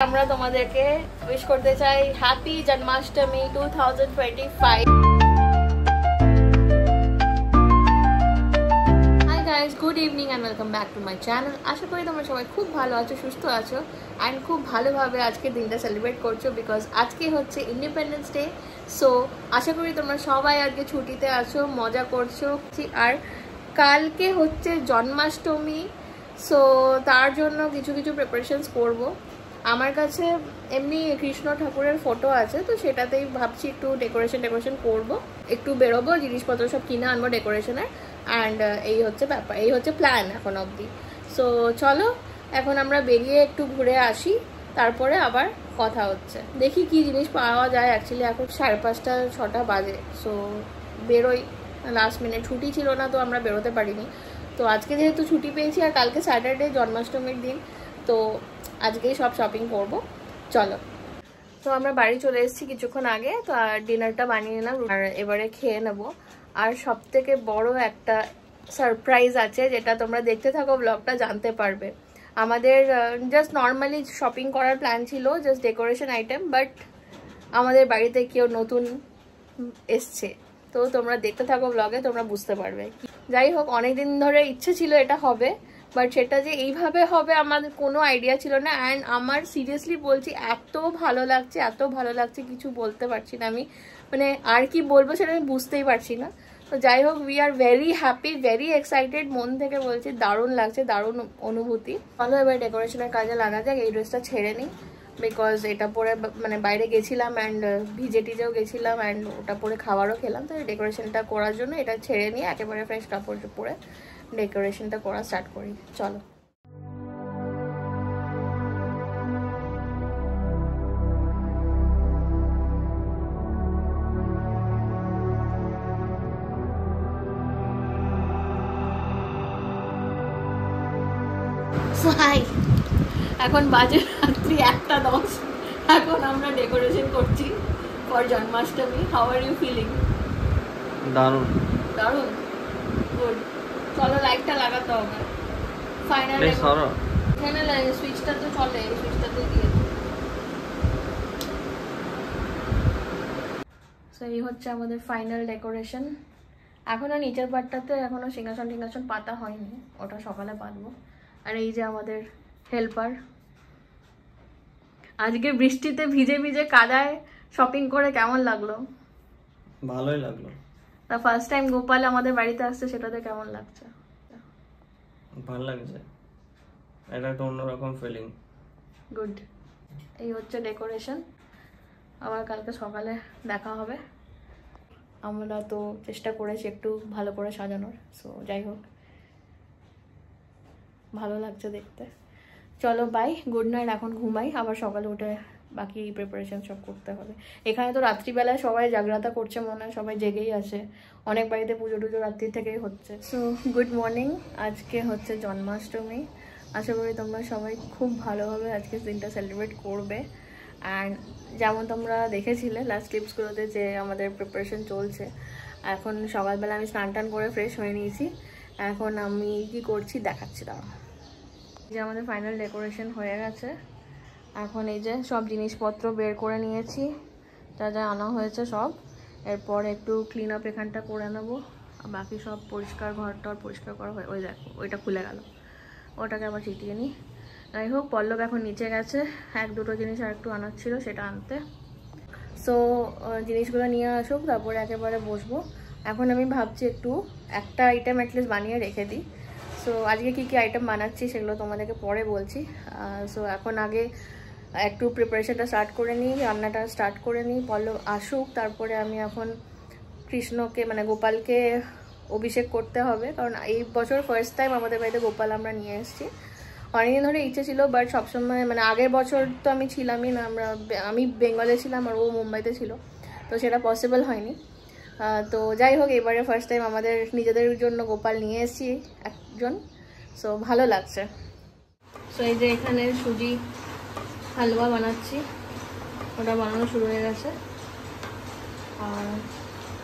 আমরা তোমাদেরকে উইশ করতে চাই happy Janmashtami 2025। Hi guys, good evening and welcome back to my channel. আশা করি তোমরা সবাই খুব ভালো আছো, সুস্থ আছো অ্যান্ড খুব ভালোভাবে আজকে দিনটা সেলিব্রেট করছো, বিকজ আজকে হচ্ছে ইন্ডিপেন্ডেন্স ডে। সো আশা করি তোমরা সবাই আজকে ছুটিতে আছো, মজা করছো। আর কালকে হচ্ছে জন্মাষ্টমী, সো তার জন্য কিছু কিছু প্রিপারেশনস করবো। আমার কাছে এমনি কৃষ্ণ ঠাকুরের ফটো আছে, তো সেটাতেই ভাবছি একটু ডেকোরেশন করব, একটু বেরোবো, জিনিসপত্র সব কিনে আনবো ডেকোরেশনের। অ্যান্ড এই হচ্ছে ব্যাপার, এই হচ্ছে প্ল্যান এখন অবধি। সো চলো এখন আমরা বেরিয়ে একটু ঘুরে আসি, তারপরে আবার কথা হচ্ছে। দেখি কি জিনিস পাওয়া যায়। অ্যাকচুয়ালি এখন 5:30 6টা বাজে। সো বেরোই, লাস্ট মিনিট ছুটি ছিল না, তো আমরা বেরোতে পারিনি। তো আজকে যেহেতু ছুটি পেয়েছি আর কালকে স্যাটারডে জন্মাষ্টমীর দিন, তো আজকেই সব শপিং করব। চলো, তো আমরা বাড়ি চলে এসেছি কিছুক্ষণ আগে। তো আর ডিনারটা বানিয়ে নিলাম আর এবারে খেয়ে নেব। আর সব থেকে বড় একটা সারপ্রাইজ আছে, যেটা তোমরা দেখতে থাকো ব্লগটা জানতে পারবে। আমাদের জাস্ট নর্মালি শপিং করার প্ল্যান ছিল, জাস্ট ডেকোরেশন আইটেম, বাট আমাদের বাড়িতে কেউ নতুন এসছে। তো তোমরা দেখতে থাকো ব্লগে, তোমরা বুঝতে পারবে। যাই হোক, অনেকদিন ধরে ইচ্ছে ছিল এটা হবে, বাট সেটা যে এইভাবে হবে আমাদের কোনো আইডিয়া ছিল না। অ্যান্ড আমার সিরিয়াসলি বলছি, এত ভালো লাগছে কিছু বলতে পারছি না আমি। মানে আর কি বলবো সেটা আমি বুঝতেই পারছি না। তো যাই হোক, we are very happy, very excited, মন থেকে বলছি, দারুণ লাগছে, দারুণ অনুভূতি। ভালো, এবার ডেকোরেশনের কাজে লাগা যাক। এই ড্রেসটা ছেড়ে নিই, বিকজ এটা পরে মানে বাইরে গেছিলাম অ্যান্ড ভিজে টিজেও গেছিলাম অ্যান্ড ওটা পরে খাবারও খেলাম। তো এই ডেকোরেশনটা করার জন্য এটা ছেড়ে নিয়ে একেবারে ফ্রেশ কাপড় পরে ডেকোরেশনটা করা স্টার্ট করি। চলো। এখন বাজে রাত্রি 1:10। এখন আমরা ডেকোরেশন করছি for Janmashtami. How are you feeling? দারুণ দারুণ, গুড। চলো, লাইটটা লাগাতে হবে ফাইনাল। এখানে সুইচটা তো চলে, এই সুইচটাতে দিয়ে দিই। সো এই হচ্ছে আমাদের ফাইনাল ডেকোরেশন। এখনো নিচের পাটটাতে এখনো সিংহাসন পাতা হয়নি, ওটা সকালে পাতবো। আর এই যে আমাদের হেল্পার, আজকে বৃষ্টিতে ভিজে ভিজে কাদায় শপিং করে কেমন লাগলো? ভালোই লাগলো। তা ফার্স্ট টাইম গোপাল আমাদের বাড়িতে আসছে, সেটাতে কেমন লাগছে? ভালো লাগছে, এটা একটা অন্যরকম ফিলিং। গুড। এই হচ্ছে ডেকোরেশন। আবার কালকে সকালে দেখা হবে। আমরা তো চেষ্টা করেছি একটু ভালো করে সাজানোর। সো যাই হোক, ভালো লাগছে দেখতে। চলো বাই, গুড নাইট। এখন ঘুমাই, আবার সকালে উঠে বাকি প্রিপারেশন সব করতে হবে। এখানে তো রাত্রিবেলায় সবাই জাগ্রতা করছে, মনে হয় সবাই জেগেই আছে। অনেক বাড়িতে পুজো টুজো রাত্রি থেকেই হচ্ছে। সো গুড মর্নিং, আজকে হচ্ছে জন্মাষ্টমী। আশা করি তোমরা সবাই খুব ভালোভাবে আজকে দিনটা সেলিব্রেট করবে। অ্যান্ড যেমন তোমরা দেখেছিলে লাস্ট ক্লিপসগুলোতে যে আমাদের প্রিপারেশন চলছে। এখন সকালবেলা আমি স্নান টান করে ফ্রেশ হয়ে নিয়েছি। এখন আমি কি করছি দেখাচ্ছি, দাঁড়াও। যে আমাদের ফাইনাল ডেকোরেশন হয়ে গেছে। এখন এই যে সব জিনিসপত্র বের করে নিয়েছি, যা যা আনা হয়েছে সব। এরপর একটু ক্লিন আপ এখানটা করে নেবো, বাকি সব পরিষ্কার, ঘরটা পরিষ্কার করা হয়। ওই দেখো, ওইটা খুলে গেল, ওটাকে আবার চিটিয়ে নিই। যাই হোক, পল্লব এখন নিচে গেছে, 1-2 জিনিস আর একটু আনার ছিল সেটা আনতে। সো জিনিসগুলো নিয়ে আসুক, তারপরে একেবারে বসবো। এখন আমি ভাবছি একটা আইটেম অ্যাটলিস্ট বানিয়ে রেখে দিই। সো আজকে কী আইটেম বানাচ্ছি সেগুলো তোমাদেরকে পরে বলছি। সো এখন আগে একটু প্রিপারেশনটা স্টার্ট করে নিই, রান্নাটা স্টার্ট করে নিই। পল্লব আসুক, তারপরে আমি এখন কৃষ্ণকে মানে গোপালকে অভিষেক করতে হবে, কারণ এই বছর ফার্স্ট টাইম আমাদের বাড়িতে গোপাল আমরা নিয়ে এসেছি। অনেকদিন ধরে ইচ্ছে ছিল, বাট সবসময় মানে আগের বছর তো আমি ছিলামই না, আমি বেঙ্গলে ছিলাম আর ও মুম্বাইতে ছিল, তো সেটা পসিবল হয়নি। তো যাই হোক, এবারে ফার্স্ট টাইম আমাদের নিজেদের জন্য গোপাল নিয়ে এসেছি একজন। সো ভালো লাগছে। সো এই যে এখানে সুজি হালুয়া বানাচ্ছি, ওটা বানানো শুরু হয়ে গেছে। আর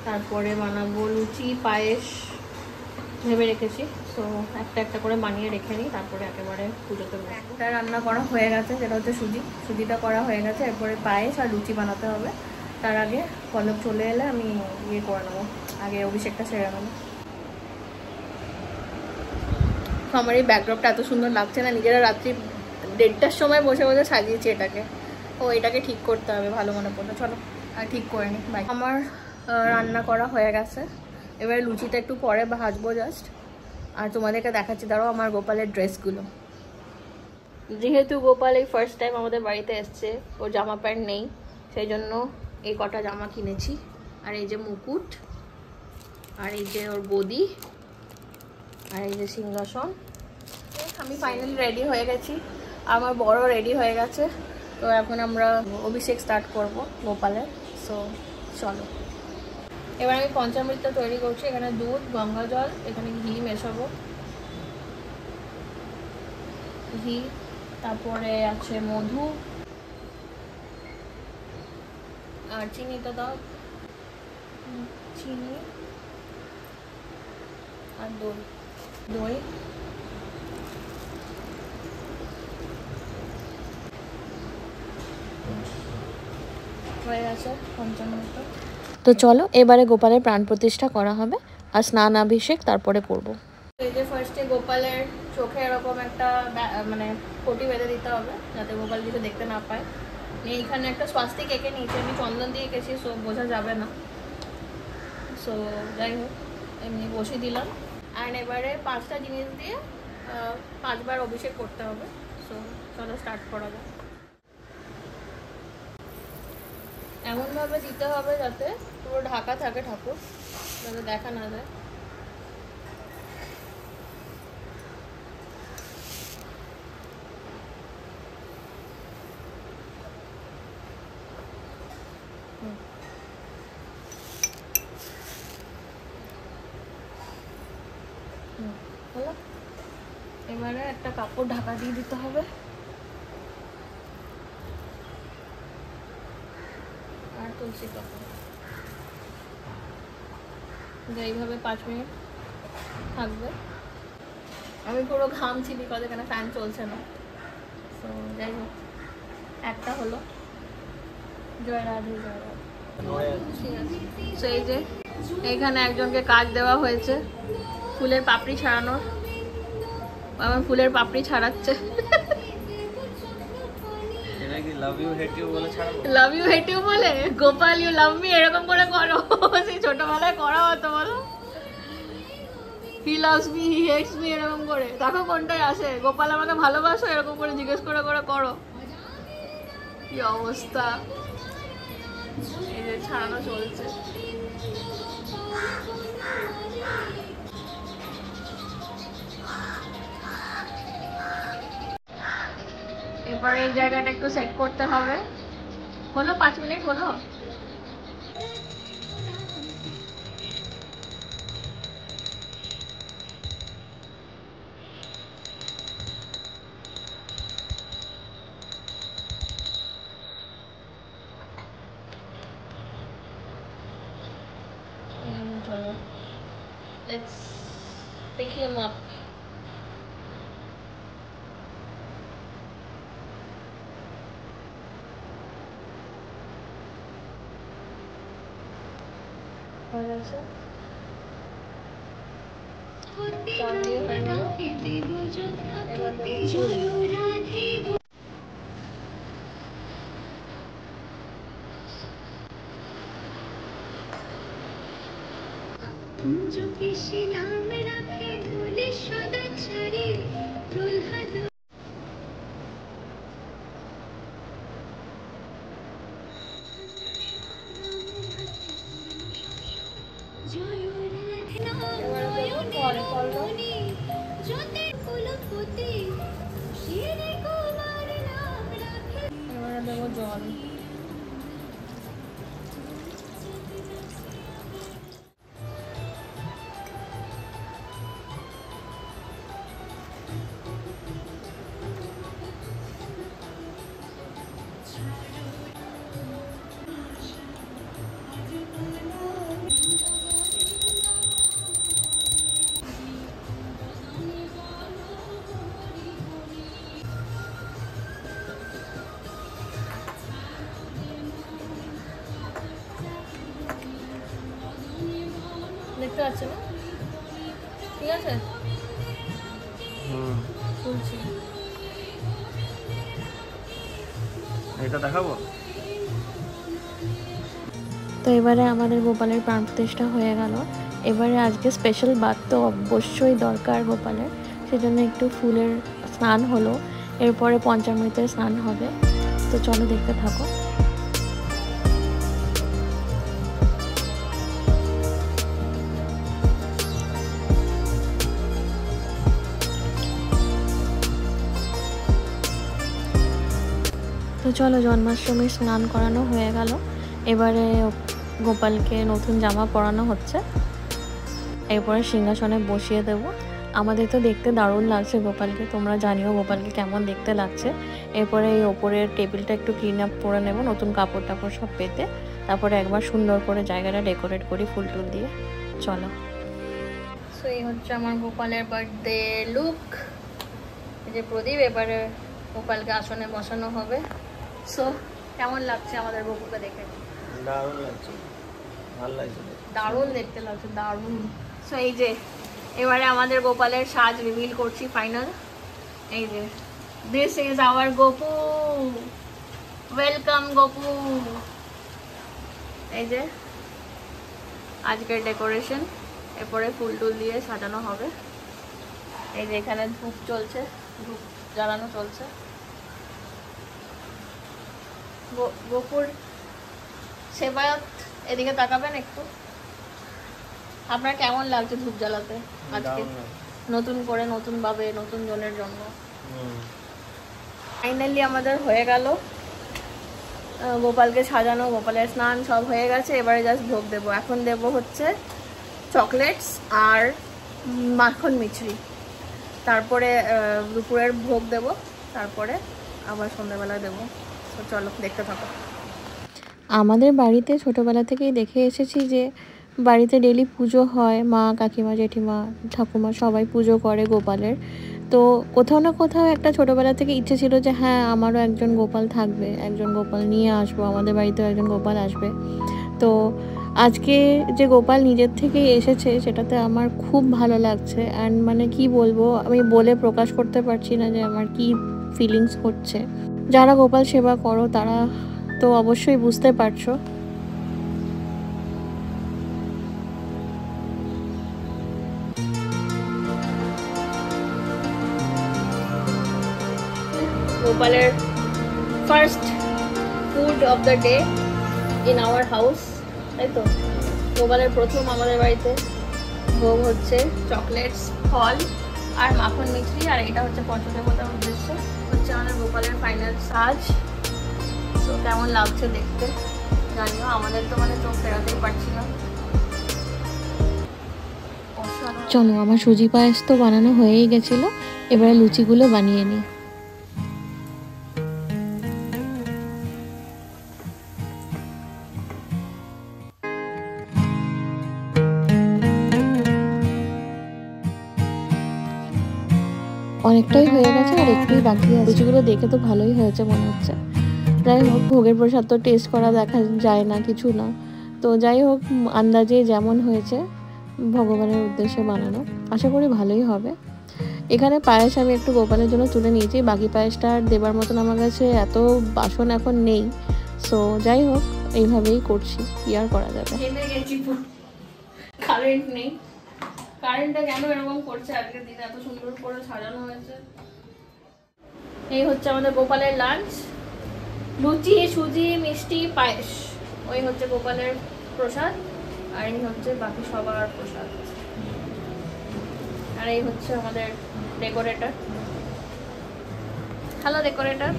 তারপরে বানাবো লুচি, পায়েস ভেবে রেখেছি। তো একটা একটা করে বানিয়ে রেখে নিই, তারপরে একেবারে পুজোতে বসবো। একটা রান্না করা হয়ে গেছে, সেটা হচ্ছে সুজিটা করা হয়ে গেছে। এরপরে পায়েস আর লুচি বানাতে হবে। তার আগে পলক চলে এলে আমি ইয়ে করে নেবো, আগে অভিষেকটা সেরে নেবো। আমার এই ব্যাকড্রপটা এত সুন্দর লাগছে না, নিজেরা রাত্রি 1:30টার সময় বসে বসে সাজিয়েছি এটাকে। ও এটাকে ঠিক করতে হবে, ভালো মনে পড়লো, চলো আর ঠিক করে নিই। বাই। আমার রান্না করা হয়ে গেছে, এবারে লুচিটা একটু পরে ভাজবো জাস্ট। আর তোমাদেরকে দেখাচ্ছি, দাঁড়াও, আমার গোপালের ড্রেসগুলো। যেহেতু গোপাল এই ফার্স্ট টাইম আমাদের বাড়িতে এসছে, ওর জামা প্যান্ট নেই, সেই জন্য এই কটা জামা কিনেছি। আর এই যে মুকুট, আর এই যে ওর বদি, আর এই যে সিংহাসন। আমি ফাইনালি রেডি হয়ে গেছি, আমার বড় রেডি হয়ে গেছে। তো এখন আমরা অভিষেক স্টার্ট করব গোপালের। সো চলো, এবার আমি পঞ্চামৃতটা তৈরি করছি। এখানে দুধ, গঙ্গা জল, এখানে ঘি মেশাবো, ঘি, তারপরে আছে মধু, আর চিনিটা দাও, চিনি আর দই, দই, হয়ে গেছে পঞ্চামৃত। তো চলো এবারে গোপালের প্রাণ প্রতিষ্ঠা করা হবে, আর স্নানাভিষেক তারপরে করব। এই যে ফার্স্টে গোপালের চোখে এরকম একটা মানে পটি বেঁধে দিতে হবে, যাতে গোপাল কিছু দেখতে না পায়। এইখানে একটা স্বাস্তিক এঁকে নিয়েছি, আমি চন্দন দিয়ে এঁকেছি, সো বোঝা যাবে না। সো যাই হোক, এমনি বসিয়ে দিলাম। অ্যান্ড এবারে 5টা জিনিস দিয়ে 5 বার অভিষেক করতে হবে। সো চলো স্টার্ট করা যাক। এমনভাবে দিতে হবে যাতে পুরো ঢাকা থাকে ঠাকুর, যাতে দেখা না যায়। হলো, এবারে একটা কাপড় ঢাকা দিয়ে দিতে হবে। আর তুলসী পাতা, এইভাবে 5 মিনিট থাকবে। আমি পুরো ঘামছি বিকজ এখানে ফ্যান চলছে না। তো যাই হোক, একটা হলো। জয় রাধে, জয় রাধে। ঠিক আছে, তো এই যে এইখানে একজনকে কাজ দেওয়া হয়েছে ফুলের পাপড়ি ছাড়ানোর। আমার ফুলের পাপড়ি ছাড়াচ্ছে। লাভ ইউ হেট ইউ বলে ছাড়াবো, লাভ ইউ হেট ইউ বলে, গোপাল ইউ লাভ মি এরকম করে করো। সেই ছোটবেলায় করা হতো, বলো he loves me, he hates me, এরকম করে। দেখো কোনটাই আসে। গোপাল আমাকে ভালোবাসো, এরকম করে জিজ্ঞেস করে করে করো। কি অবস্থা, এই যে ছাড়ানো চলছে। এবার এই জায়গাটা একটু সেট করতে হবে। হলো 5 মিনিট হলো। Let's pick him up. হয়ে গেছে, চাল দিয়ে হয়ে গেল। এবার দেবো जो किसी नाम रखे भूले सदाचारी प्रहलाद এবারে দেবো জল। বুঝতে পারছো না? ঠিক আছে, তুলছি। এটা দেখাবো। তো এবারে আমাদের গোপালের প্রাণ প্রতিষ্ঠা হয়ে গেল। এবারে আজকে স্পেশাল বাদ তো অবশ্যই দরকার গোপালের, সেজন্য একটু ফুলের স্নান হলো, এরপরে পঞ্চামৃতের স্নান হবে। তো চলো দেখতে থাকো। তো চলো, জন্মাষ্টমীর স্নান করানো হয়ে গেল, এবারে গোপালকে নতুন জামা পরানো হচ্ছে, এরপরে সিংহাসনে বসিয়ে দেব। আমাদের তো দেখতে দারুণ লাগছে গোপালকে, তোমরা জানিও গোপালকে কেমন দেখতে লাগছে। এরপরে এই ওপরের টেবিলটা একটু ক্লিন আপ করে নেব, নতুন কাপড় টাপড় সব পেতে, তারপরে একবার সুন্দর করে জায়গাটা ডেকোরেট করি ফুল টুল দিয়ে। চলো। সো এই হচ্ছে আমার গোপালের বার্থডে লুক। এই যে প্রদীপ, এবারে গোপালকে আসনে বসানো হবে। সো কেমন লাগছে আমাদের গোপুকে দেখে? দারুণ লাগছে, ভালো লাগছে, দারুণ দেখতে লাগছে, দারুণ। সো এই যে এবারে আমাদের গোপালের সাজ রিভিল করছি ফাইনাল। এই যে this is our Gopu, welcome Gopu. এই যে আজকের ডেকোরেশন, এরপরে ফুল টুল দিয়ে সাজানো হবে। এই যে এখানে ধূপ চলছে, ধূপ জ্বালানো চলছে। গোপুর সেবায়ত এদিকে তাকাবেন একটু। আপনার কেমন লাগছে ধূপ জ্বালাতে আজকে নতুন করে, নতুন ভাবে, নতুন জনের জন্য? ফাইনালি আমাদের হয়ে গেল, গোপালকে সাজানো, গোপালের স্নান সব হয়ে গেছে। এবারে জাস্ট ভোগ দেবো। এখন দেবো হচ্ছে চকলেটস আর মাখন মিছরি, তারপরে দুপুরের ভোগ দেবো, তারপরে আবার সন্ধ্যাবেলা দেবো। তো চলো দেখতে থাকো। আমাদের বাড়িতে ছোটোবেলা থেকেই দেখে এসেছি যে বাড়িতে ডেলি পুজো হয়, মা, কাকিমা, জেঠিমা, ঠাকুমা সবাই পুজো করে গোপালের। তো কোথাও না কোথাও একটা ছোটোবেলা থেকে ইচ্ছে ছিল যে হ্যাঁ আমারও একজন গোপাল থাকবে, একজন গোপাল নিয়ে আসবো, আমাদের বাড়িতেও একজন গোপাল আসবে। তো আজকে যে গোপাল নিজের থেকে এসেছে সেটাতে আমার খুব ভালো লাগছে। অ্যান্ড মানে কি বলবো, আমি বলে প্রকাশ করতে পারছি না যে আমার কি ফিলিংস হচ্ছে। যারা গোপাল সেবা করো তারা তো অবশ্যই বুঝতে পারছো। গোপালের first food of the day in our house, তাই তো? গোপালের প্রথম আমাদের বাড়িতে ভোগ হচ্ছে চকলেটস, ফল আর মাখন মিছরি, আর এটা হচ্ছে পঞ্চদেবতার উদ্দেশ্য। হচ্ছে আমাদের গোপালের ফাইনাল সাজ। তো কেমন লাগছে দেখতে জানিও, আমাদের তো মানে চোখ ফেরাতেই পারছি না। চলো, আমার সুজি পায়েস তো বানানো হয়েই গেছিলো, এবারে লুচিগুলো বানিয়ে নিই। অনেকটাই হয়ে গেছে আর একটুই বাকি আছে। লুচিগুলো দেখে তো ভালোই হয়েছে মনে হচ্ছে। যাই হোক, ভোগের প্রসাদ তো টেস্ট করা দেখা যায় না, কিছু না। তো যাই হোক, আন্দাজে যেমন হয়েছে ভগবানের উদ্দেশ্যে বানানো, আশা করি ভালোই হবে। এখানে পায়েস আমি একটু গোপালের জন্য তুলে নিয়েছি, বাকি পায়েসটা আর দেবার মতন আমার কাছে এত বাসন এখন নেই। সো যাই হোক, এইভাবেই করছি, কি আর করা যাবে। কারেন্ট নেই, কারেন্টটা কেন এরকম করছে আজকের দিনে, এত সুন্দর করে সাজানো হয়েছে। এই হচ্ছে আমাদের গোপালের লাঞ্চ, লুচি, সুজি, মিষ্টি, পায়েস। ওই হচ্ছে গোপালের প্রসাদ, আর এই হচ্ছে বাকি সবার প্রসাদ। আর এই হচ্ছে আমাদের decorator. Hello decorator.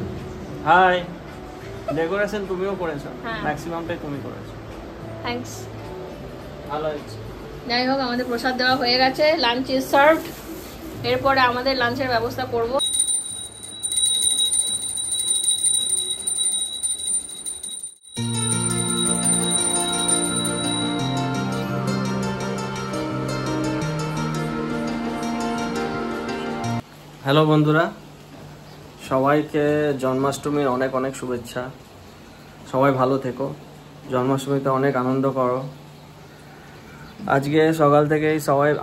Hi. Decoration তুমিও করেছো, হ্যাঁ। ম্যাক্সিমামটাই তুমি করেছো। থ্যাঙ্কস। ভালো হয়েছে। যাই হোক, আমাদের প্রসাদ দেওয়া হয়ে গেছে, লাঞ্চ ইজ সার্ভড। এরপরে আমাদের লাঞ্চের ব্যবস্থা করব। হ্যালো বন্ধুরা, সবাইকে জন্মাষ্টমীর অনেক অনেক শুভেচ্ছা। সবাই ভালো থেকো, জন্মাষ্টমীতে অনেক আনন্দ করো। আজকে সকাল থেকেই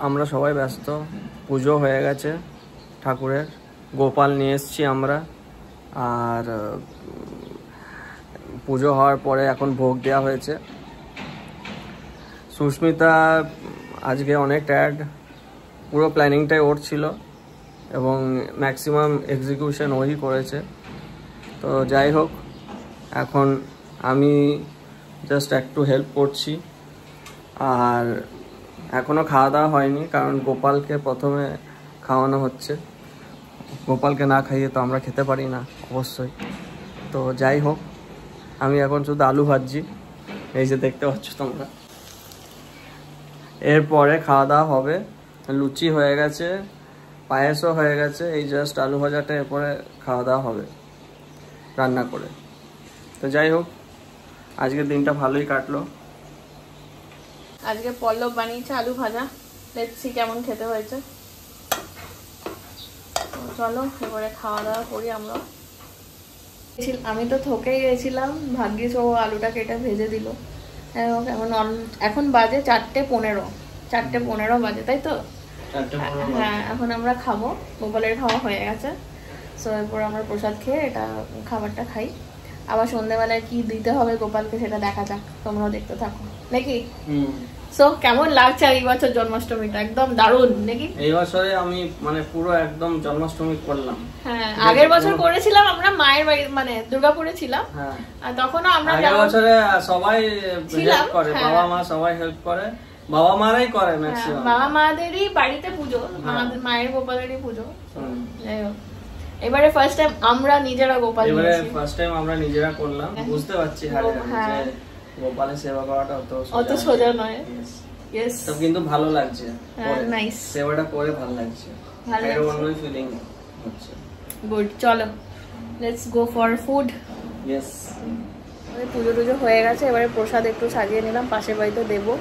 আমরা সবাই ব্যস্ত। পুজো হয়ে গেছে ঠাকুরের, গোপাল নিয়ে এসেছি আমরা। আর পুজো হওয়ার পরে এখন ভোগ দেওয়া হয়েছে। সুস্মিতা আজকে অনেক টায়ার্ড, পুরো প্ল্যানিংটাই ওর ছিল এবং ম্যাক্সিমাম এক্সিকিউশন ওই করেছে। তো যাই হোক, এখন আমি জাস্ট একটু হেল্প করছি। আর এখনও খাওয়া দাওয়া হয়নি, কারণ গোপালকে প্রথমে খাওয়ানো হচ্ছে। গোপালকে না খাইয়ে তো আমরা খেতে পারি না অবশ্যই। তো যাই হোক, আমি এখন শুধু আলু ভাজছি, এই যে দেখতে পাচ্ছ তোমরা। এরপরে খাওয়া দাওয়া হবে। লুচি হয়ে গেছে, পায়েসও হয়ে গেছে, এই জাস্ট আলু ভাজাটা এরপরে খাওয়া দাওয়া হবে রান্না করে। তো যাই হোক, আজকের দিনটা ভালোই কাটলো। আজকে পল্লব বানিয়েছে আলু ভাজা, লেটস সি কেমন খেতে হয়েছে। চলো এবারে খাওয়া দাওয়া করি আমরা। আমি তো থকেই গেছিলাম, ভাগ্যিস ও আলুটা কেটে ভেজে দিল। এখন বাজে 4:15 বাজে, তাই তো? হ্যাঁ, এখন আমরা খাবো, গোপালের খাওয়া হয়ে গেছে। সো এরপর আমরা প্রসাদ খেয়ে এটা খাবারটা খাই। আবার সন্ধ্যেবেলায় কি দিতে হবে গোপালকে সেটা দেখা যাক, তোমরাও দেখতে থাকো নাকি। সো কেমন লাগছে এই বছর জন্মাষ্টমীটা? একদম দারুণ নাকি? এই বছরে আমি মানে পুরো একদম জন্মাষ্টমী করলাম। হ্যাঁ, আগের বছর করেছিলাম আমরা মায়ের বাড়ি, মানে দুর্গাপুরে ছিলাম। হ্যাঁ, আর তখনও আমরা আগের বছরে সবাই হেল্প করে, বাবা মা সবাই হেল্প করে, বাবা মারাই করে ম্যাক্সিমাম। বাবা মাদেরই বাড়িতে পুজো, মায়ের গোপালেরই পুজো। যাই হোক, এবারে ফার্স্ট টাইম আমরা নিজেরা গোপাল নিয়েছি। এবারে ফার্স্ট টাইম আমরা নিজেরা করলাম। বুঝতে পারছি যে গোপালের সেবা করাটা অত সোজা নয়। ইয়েস, তো কিন্তু ভালো লাগছে, নাইস, সেবাটা করে ভালো লাগছে, এর অন্যই ফিলিং হচ্ছে। গুড, চলো let's go for food. Yes, পুজো টুজো হয়ে গেছে, এবারে প্রসাদ একটু সাজিয়ে নিলাম, পাশের বাড়িতে দেবো।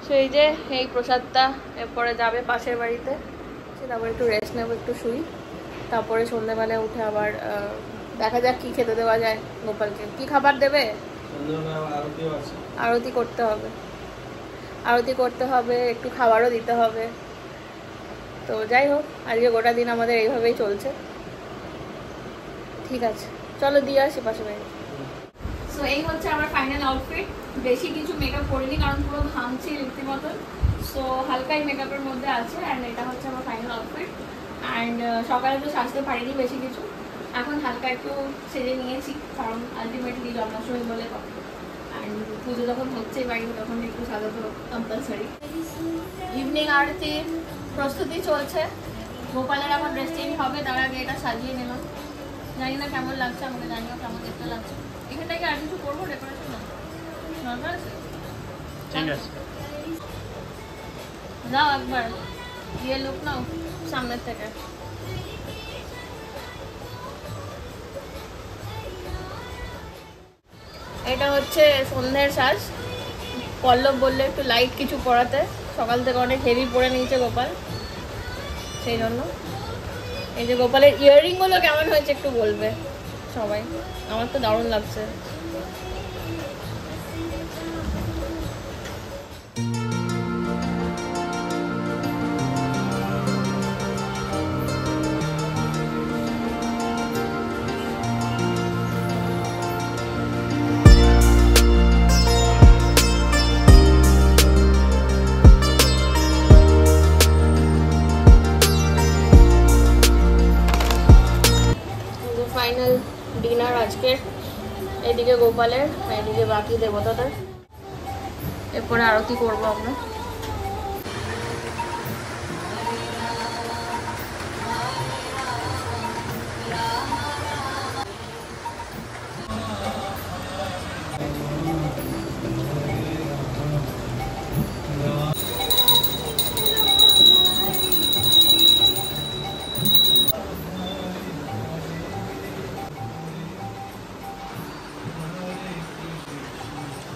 সেই যে এই প্রসাদটা এরপরে যাবে পাশের বাড়িতে, তারপরে একটু রেস্ট নেবো, একটু শুই, তারপরে সন্ধ্যেবেলায় উঠে আবার দেখা যাক কি খেতে দেওয়া যায় গোপালকে। কি খাবার দেবে? আরতি করতে হবে, আরতি করতে হবে, একটু খাবারও দিতে হবে। তো যাই হোক, আজকে গোটা দিন আমাদের এইভাবেই চলছে। ঠিক আছে, চলো দিয়ে আসি পাশে বাড়ি। সো এই হচ্ছে আমার ফাইনাল আউটফিট। বেশি কিছু মেকআপ করিনি, কারণ পুরো ঘামছি রীতিমতন। সো হালকাই মেকআপের মধ্যে আছে। অ্যান্ড এটা হচ্ছে আমার ফাইনাল আউটফিট। অ্যান্ড সকালে তো সাজতে পারিনি বেশি কিছু, এখন হালকা একটু সেজে নিয়েছি, কারণ আলটিমেটলি জন্মাষ্টমী বলে কথা। অ্যান্ড পুজো যখন হচ্ছে বাড়িতে, তখন একটু সাজাতে কম্পালসারি। ইভিনিং আরতি প্রস্তুতি চলছে, গোপালের এখন ড্রেস চেঞ্জ হবে, তার আগে এটা সাজিয়ে নিলাম। জানি না কেমন লাগছে, আমাকে জানিও কেমন দেখতে লাগছে। এখানটাকে আর কিছু করবো ডেকোরেশন? না, নর্মাল আছে, ঠিক আছে। যাও একবার গিয়ে লুক নাও সামনের থেকে। এটা হচ্ছে সন্ধ্যের সাজ। পল্লব বললে একটু লাইট কিছু পরাতে, সকাল থেকে অনেক হেভি পরে নিয়েছে গোপাল, সেই জন্য। এই যে গোপালের ইয়াররিংগুলো কেমন হয়েছে একটু বলবে সবাই, আমার তো দারুণ লাগছে। ফাইনাল ডিনার আজকে, এদিকে গোপালের, এদিকে বাকি দেবতাদের। এরপরে আরতি করবো আমরা।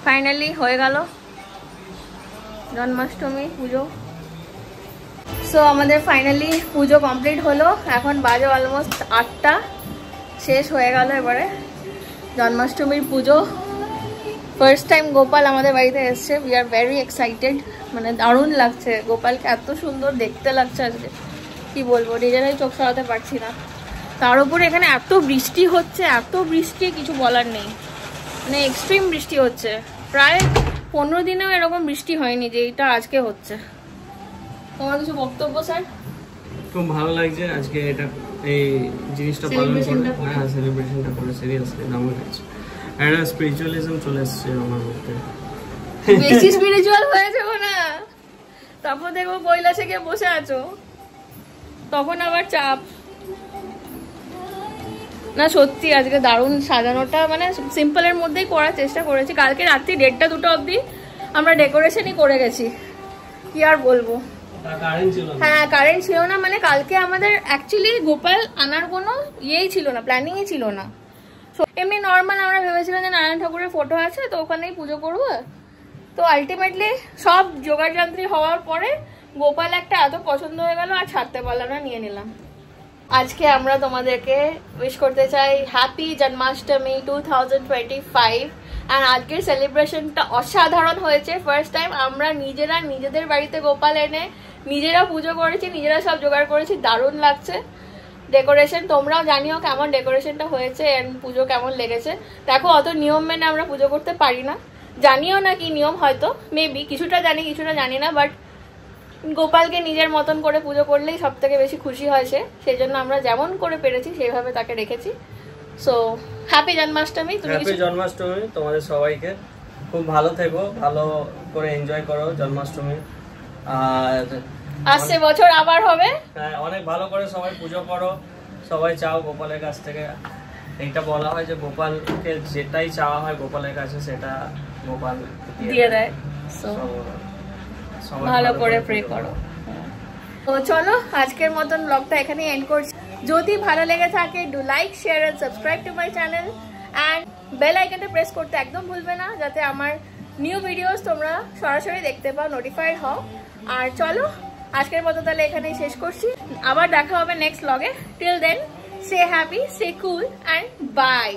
ফাইনালি হয়ে গেল জন্মাষ্টমী পুজো। সো আমাদের ফাইনালি পুজো কমপ্লিট হলো, এখন বাজে অলমোস্ট 8টা, শেষ হয়ে গেল এবারে জন্মাষ্টমীর পুজো। ফার্স্ট টাইম গোপাল আমাদের বাড়িতে এসছে, উই আর ভেরি এক্সাইটেড, মানে দারুণ লাগছে, গোপালকে এত সুন্দর দেখতে লাগছে আজকে কি বলবো, নিজেরাই চোখ সরাতে পারছি না। তার উপরে এখানে এত বৃষ্টি হচ্ছে, এত বৃষ্টি কিছু বলার নেই, মানে এক্সট্রিম বৃষ্টি হচ্ছে, প্রায় 15 দিনেও এরকম বৃষ্টি হয়নি যে এটা আজকে হচ্ছে। তোমার কিছু বক্তব্য স্যার? খুব ভালো লাগছে আজকে এটা এই জিনিসটা পালন করে, হ্যাঁ সেলিব্রেশনটা করে সিরিয়াসলি দারুণ লাগছে। একটা স্পিরিচুয়ালিজম চলে এসছে আমার মধ্যে, বেশি স্পিরিচুয়াল হয়ে যাবো না, তারপর দেখবো কৈলাসে গিয়ে বসে আছো, তখন আবার চাপ। না সত্যি আজকে দারুণ সাজানোটা, মানে সিম্পলের মধ্যেই করার চেষ্টা করেছি। কালকে রাত্রি 1:30-2 অবধি আমরা ডেকোরেশনই করে গেছি, কি আর বলবো। হ্যাঁ কারেন্ট ছিল না, মানে কালকে আমাদের অ্যাকচুয়ালি গোপাল আনার কোনো ইয়েই ছিল না, প্ল্যানিংই ছিল না। এমনি নর্মাল আমরা ভেবেছিলাম যে নারায়ণ ঠাকুরের ফটো আছে তো ওখানেই পুজো করবো। তো আলটিমেটলি সব জোগাড়যন্ত্রী হওয়ার পরে গোপাল একটা এত পছন্দ হয়ে গেল আর ছাড়তে পারলাম না, নিয়ে নিলাম। আজকে আমরা তোমাদেরকে উইশ করতে চাই হ্যাপি জন্মাষ্টমী 2025। আর আজকের সেলিব্রেশনটা অসাধারণ হয়েছে। ফার্স্ট টাইম আমরা নিজেরা নিজেদের বাড়িতে গোপাল এনে নিজেরা পুজো করেছি, নিজেরা সব জোগাড় করেছি, দারুণ লাগছে। ডেকোরেশন তোমরাও জানিও কেমন ডেকোরেশনটা হয়েছে এন্ড পুজো কেমন লেগেছে। দেখো অত নিয়ম মেনে আমরা পুজো করতে পারি না, জানিও না কি নিয়ম, হয়তো মেবি কিছুটা জানি কিছুটা জানি না, বাট গোপালকে নিজের মতন করে পুজো করলেই সব থেকে বেশি খুশি হয় সে, সেই জন্য আমরা যেমন করে পেরেছি সেইভাবে তাকে রেখেছি। So happy Janmashtami. তুমি হ্যাপি জন্মাষ্টমী তোমাদের সবাইকে, খুব ভালো থেকো, ভালো করে এনজয় করো জন্মাষ্টমী। আর আসছে বছর আবার হবে, হ্যাঁ অনেক ভালো করে সবাই পুজো করো, সবাই চাও গোপালের কাছ থেকে। এইটা বলা হয় যে গোপালকে যেটাই চাওয়া হয় গোপালের কাছে সেটা গোপাল দিয়ে দেয়। সো ভালো করে প্রে করো। তো চলো আজকের মতন ব্লগটা এখানে এন্ড করছি। যদি ভালো লেগে থাকে do like share and subscribe to my channel and bell আইকনটা প্রেস করতে একদম ভুলবে না, যাতে আমার নিউ ভিডিওস তোমরা সরাসরি দেখতে পাও, নোটিফাইড হও। আর চলো আজকের মতো তাহলে এখানেই শেষ করছি, আবার দেখা হবে নেক্সট ব্লগে। Till then stay happy, stay cool and by.